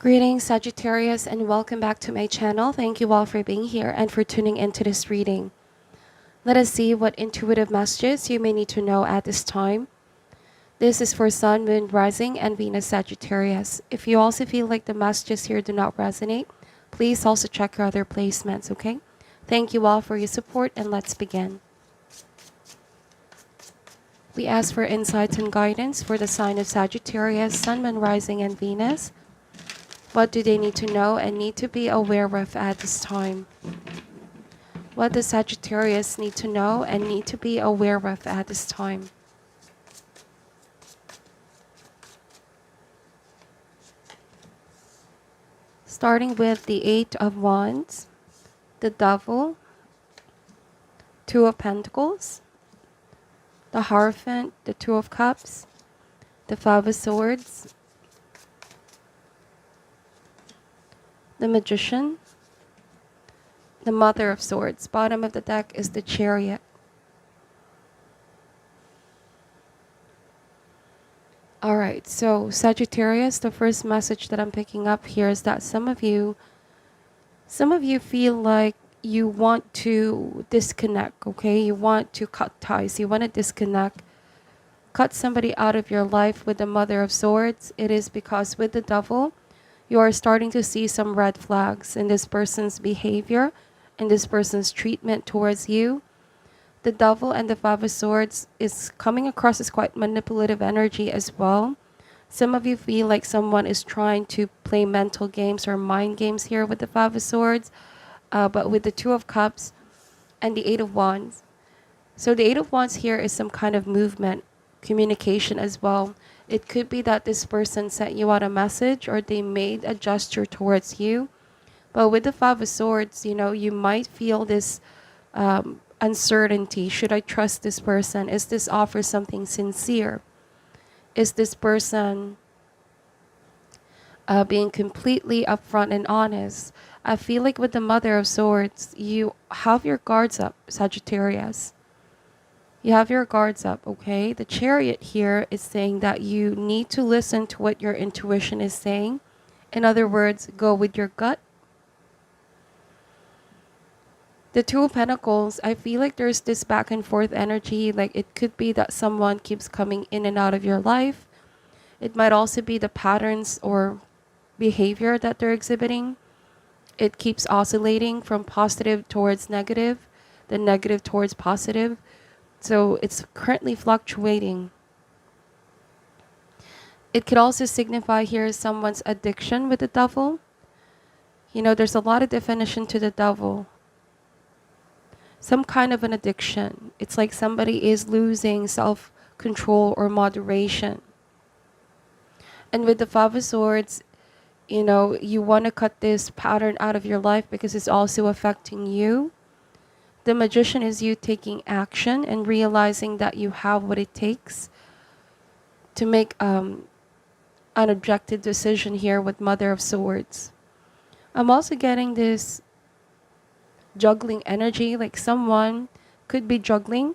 Greetings, Sagittarius, and welcome back to my channel. Thank you all for being here and for tuning into this reading. Let us see what intuitive messages you may need to know at this time. This is for Sun, Moon, Rising, and Venus Sagittarius. If you also feel like the messages here do not resonate, please also check your other placements, okay? Thank you all for your support, and let's begin. We ask for insights and guidance for the sign of Sagittarius, Sun, Moon, Rising, and Venus. What do they need to know and need to be aware of at this time? What does Sagittarius need to know and need to be aware of at this time? Starting with the Eight of Wands, the Devil, Two of Pentacles, the Hierophant, the Two of Cups, the Five of Swords, the Magician, the Mother of Swords. Bottom of the deck is the Chariot. Alright, so Sagittarius, the first message that I'm picking up here is that some of you feel like you want to disconnect, okay? You want to cut ties, you want to disconnect, cut somebody out of your life with the Mother of Swords. It is because with the Devil, you are starting to see some red flags in this person's behavior and this person's treatment towards you. The Devil and the Five of Swords is coming across as quite manipulative energy as well. Some of you feel like someone is trying to play mental games or mind games here with the Five of Swords, but with the Two of Cups and the Eight of Wands. So the Eight of Wands here is some kind of movement, communication as well. It could be that this person sent you out a message or they made a gesture towards you. But with the Five of Swords, you might feel this uncertainty. Should I trust this person? Is this offer something sincere? Is this person being completely upfront and honest? I feel like with the Mother of Swords, you have your guards up, Sagittarius. You have your guards up, okay? The Chariot here is saying that you need to listen to what your intuition is saying. In other words, go with your gut. The Two of Pentacles, I feel like there's this back and forth energy. Like it could be that someone keeps coming in and out of your life. It might also be the patterns or behavior that they're exhibiting. It keeps oscillating from positive towards negative, the negative towards positive. So it's currently fluctuating. It could also signify here someone's addiction with the Devil. There's a lot of definition to the Devil. Some kind of an addiction. It's like somebody is losing self-control or moderation. And with the Five of Swords, you want to cut this pattern out of your life because it's also affecting you. The Magician is you taking action and realizing that you have what it takes to make an objective decision here with Mother of Swords. I'm also getting this juggling energy, like someone could be juggling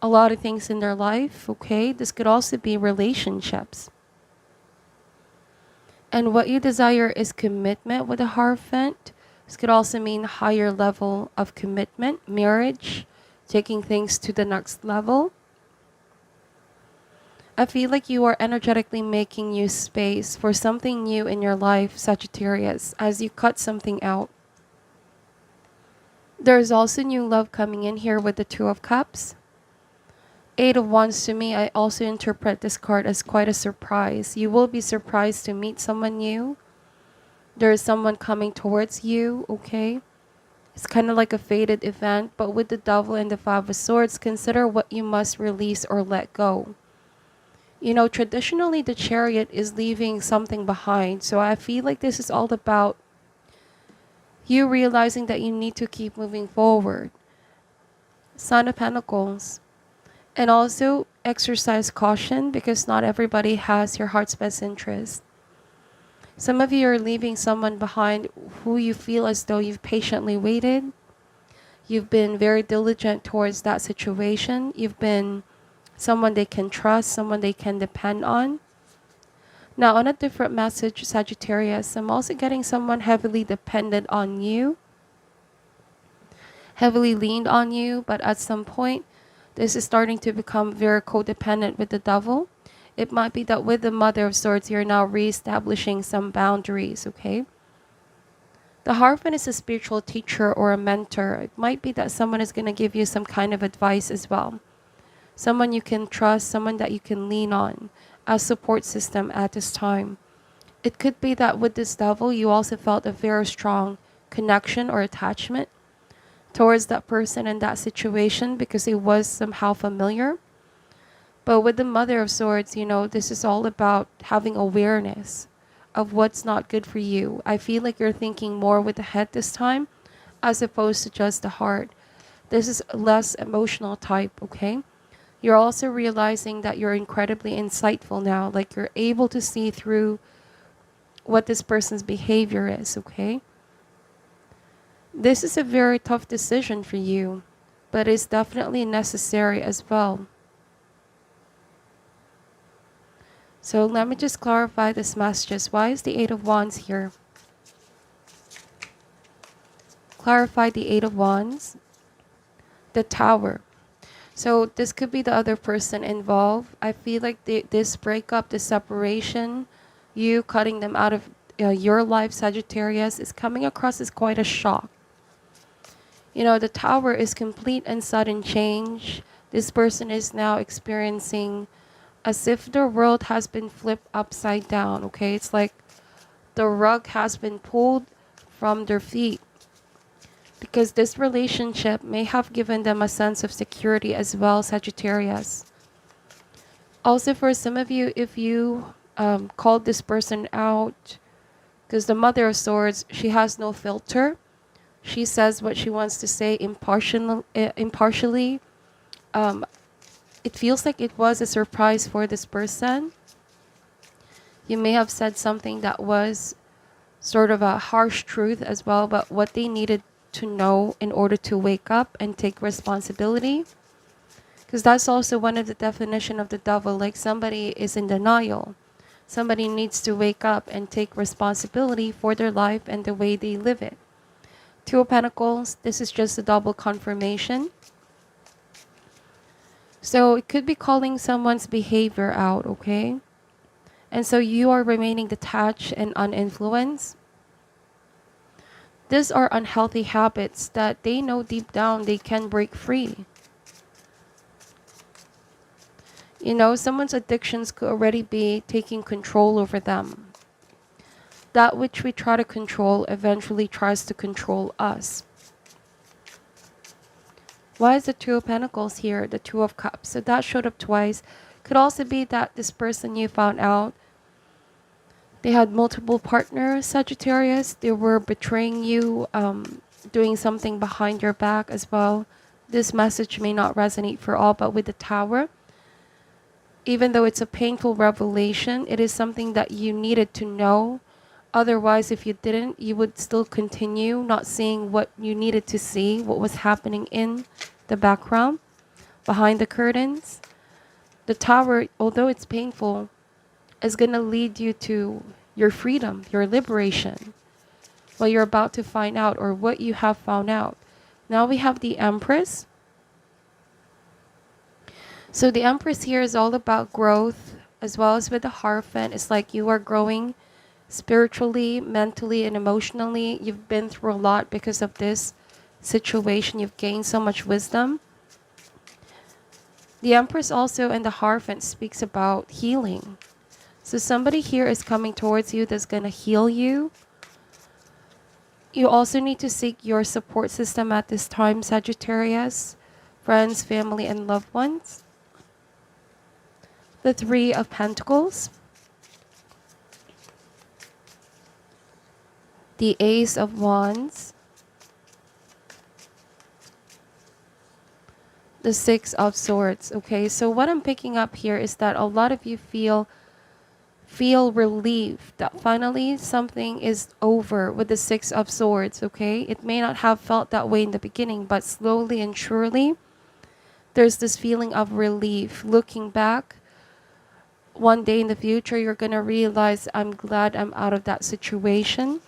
a lot of things in their life, okay? This could also be relationships. And what you desire is commitment with a Hierophant. This could also mean higher level of commitment, marriage, taking things to the next level. I feel like you are energetically making new space for something new in your life, Sagittarius, as you cut something out. There's also new love coming in here with the Two of Cups. Eight of Wands, to me, I also interpret this card as quite a surprise. You will be surprised to meet someone new. There is someone coming towards you, okay? It's kind of like a fated event, but with the Devil and the Five of Swords, consider what you must release or let go. Traditionally, the Chariot is leaving something behind. So I feel like this is all about you realizing that you need to keep moving forward. Son of Pentacles. And also exercise caution because not everybody has your heart's best interest. Some of you are leaving someone behind who you feel as though you've patiently waited. You've been very diligent towards that situation. You've been someone they can trust, someone they can depend on. Now, on a different message, Sagittarius, I'm also getting someone heavily dependent on you, heavily leaned on you, but at some point, this is starting to become very codependent with the devil. It might be that with the Mother of Swords, you're now reestablishing some boundaries, okay? The Hierophant is a spiritual teacher or a mentor. It might be that someone is going to give you some kind of advice as well. Someone you can trust, someone that you can lean on as support system at this time. It could be that with this devil, you also felt a very strong connection or attachment towards that person and that situation because it was somehow familiar. But with the Mother of Swords, you know, this is all about having awareness of what's not good for you. I feel like you're thinking more with the head this time as opposed to just the heart. This is less emotional type, okay? You're also realizing that you're incredibly insightful now. Like you're able to see through what this person's behavior is, okay? This is a very tough decision for you, but it's definitely necessary as well. So let me just clarify this messages. Why is the Eight of Wands here? Clarify the Eight of Wands. The Tower. So this could be the other person involved. I feel like this breakup, this separation, you cutting them out of your life, Sagittarius, is coming across as quite a shock. You know, the Tower is complete and sudden change. This person is now experiencing as if their world has been flipped upside down, okay? It's like the rug has been pulled from their feet because this relationship may have given them a sense of security as well, Sagittarius. Also, for some of you, if you called this person out, because the Mother of Swords, she has no filter. She says what she wants to say impartially. It feels like it was a surprise for this person. You may have said something that was sort of a harsh truth as well, but what they needed to know in order to wake up and take responsibility. Because that's also one of the definition of the devil, like somebody is in denial. Somebody needs to wake up and take responsibility for their life and the way they live it. Two of Pentacles, this is just a double confirmation. So it could be calling someone's behavior out, okay? And so you are remaining detached and uninfluenced. These are unhealthy habits that they know deep down they can break free. You know, someone's addictions could already be taking control over them. That which we try to control eventually tries to control us. Why is the Two of Pentacles here? The Two of Cups. So that showed up twice. Could also be that this person you found out, they had multiple partners, Sagittarius. They were betraying you, doing something behind your back as well. This message may not resonate for all, but with the Tower, even though it's a painful revelation, it is something that you needed to know. Otherwise, if you didn't, you would still continue not seeing what you needed to see, what was happening in the background, behind the curtains. The Tower, although it's painful, is going to lead you to your freedom, your liberation. What you're about to find out or what you have found out. Now we have the Empress. So the Empress here is all about growth, as well as with the Hierophant. It's like you are growing spiritually, mentally, and emotionally. You've been through a lot because of this situation. You've gained so much wisdom. The Empress also and the Hierophant speaks about healing. So somebody here is coming towards you that's going to heal you. You also need to seek your support system at this time, Sagittarius, friends, family, and loved ones. The Three of Pentacles. The Ace of Wands. The Six of Swords. Okay, so what I'm picking up here is that a lot of you feel relief that finally something is over with the Six of Swords, okay? It may not have felt that way in the beginning, but slowly and surely, there's this feeling of relief. Looking back, one day in the future, you're going to realize, I'm glad I'm out of that situation.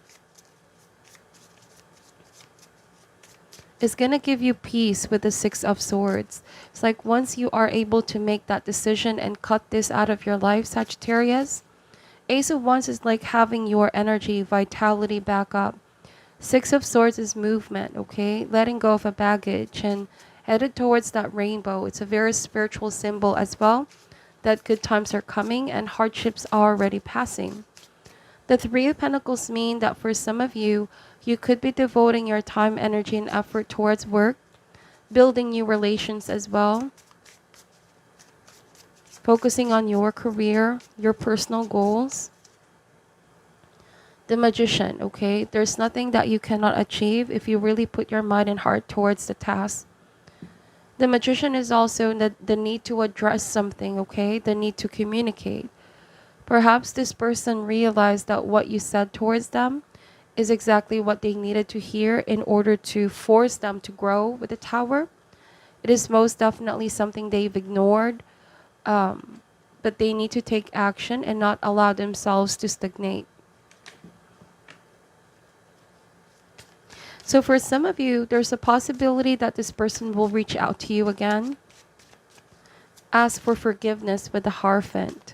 It's going to give you peace with the Six of Swords. It's like once you are able to make that decision and cut this out of your life, Sagittarius, Ace of Wands is like having your energy, vitality back up. Six of Swords is movement, okay? Letting go of a baggage and headed towards that rainbow. It's a very spiritual symbol as well, that good times are coming and hardships are already passing. The Three of Pentacles mean that for some of you, you could be devoting your time, energy, and effort towards work, building new relations as well, focusing on your career, your personal goals. The Magician, okay? There's nothing that you cannot achieve if you really put your mind and heart towards the task. The Magician is also the need to address something, okay? The need to communicate. Perhaps this person realized that what you said towards them is exactly what they needed to hear in order to force them to grow with the Tower. It is most definitely something they've ignored, but they need to take action and not allow themselves to stagnate. So for some of you, there's a possibility that this person will reach out to you again. Ask for forgiveness with the Hierophant.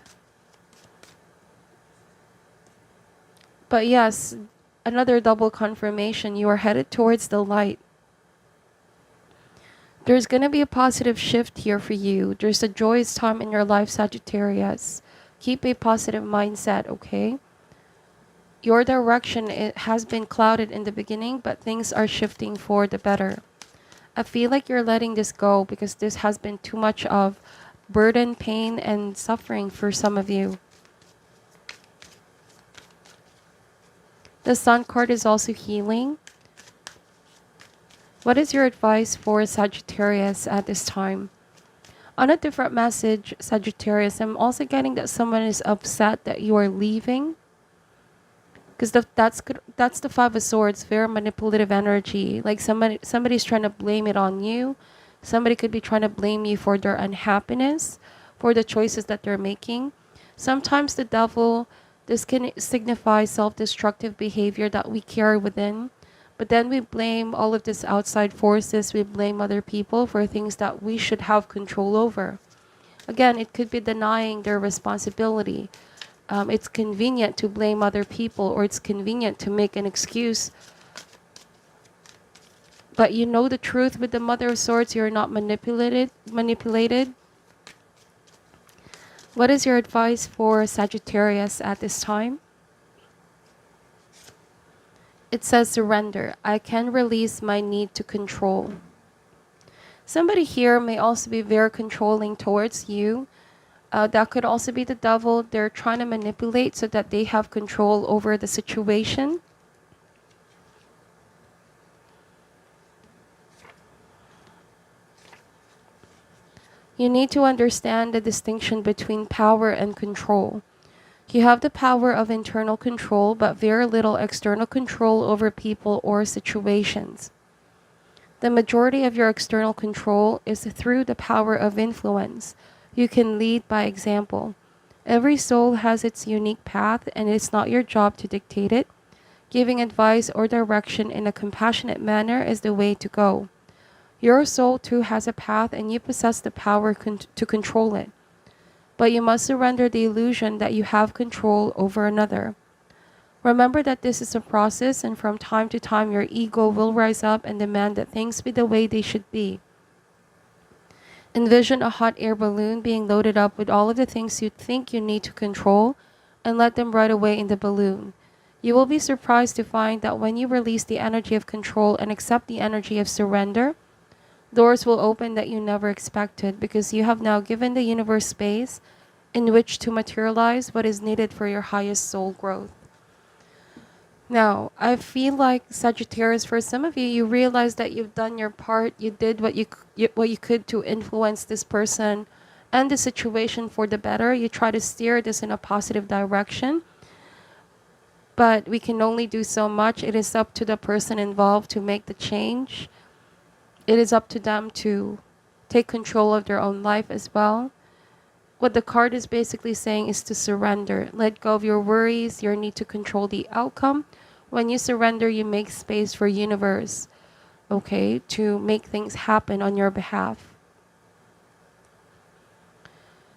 But yes, another double confirmation, you are headed towards the light. There's going to be a positive shift here for you. There's a joyous time in your life, Sagittarius. Keep a positive mindset, okay? Your direction, it has been clouded in the beginning, but things are shifting for the better. I feel like you're letting this go because this has been too much of burden, pain, and suffering for some of you. The Sun card is also healing. What is your advice for Sagittarius at this time? On a different message, Sagittarius, I'm also getting that someone is upset that you are leaving. Because that's the Five of Swords, very manipulative energy. Like somebody's trying to blame it on you. Somebody could be trying to blame you for their unhappiness, for the choices that they're making. Sometimes the devil, this can signify self-destructive behavior that we carry within. But then we blame all of these outside forces. We blame other people for things that we should have control over. Again, it could be denying their responsibility. It's convenient to blame other people, or it's convenient to make an excuse. But you know the truth with the Mother of Swords, you're not manipulated. What is your advice for Sagittarius at this time? It says surrender. I can release my need to control. Somebody here may also be very controlling towards you. That could also be the devil. They're trying to manipulate so that they have control over the situation. You need to understand the distinction between power and control. You have the power of internal control, but very little external control over people or situations. The majority of your external control is through the power of influence. You can lead by example. Every soul has its unique path, and it's not your job to dictate it. Giving advice or direction in a compassionate manner is the way to go. Your soul too has a path, and you possess the power to control it. But you must surrender the illusion that you have control over another. Remember that this is a process, and from time to time your ego will rise up and demand that things be the way they should be. Envision a hot air balloon being loaded up with all of the things you think you need to control, and let them ride away in the balloon. You will be surprised to find that when you release the energy of control and accept the energy of surrender, doors will open that you never expected, because you have now given the universe space in which to materialize what is needed for your highest soul growth. Now, I feel like Sagittarius, for some of you, you realize that you've done your part. You did what you could to influence this person and the situation for the better. You try to steer this in a positive direction. But we can only do so much. It is up to the person involved to make the change. It is up to them to take control of their own life as well. what the card is basically saying is to surrender. Let go of your worries, your need to control the outcome. When you surrender, you make space for universe, okay, to make things happen on your behalf.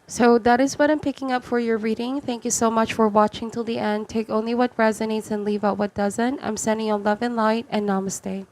So that is what I'm picking up for your reading. Thank you so much for watching till the end. Take only what resonates and leave out what doesn't. I'm sending you love and light, and namaste.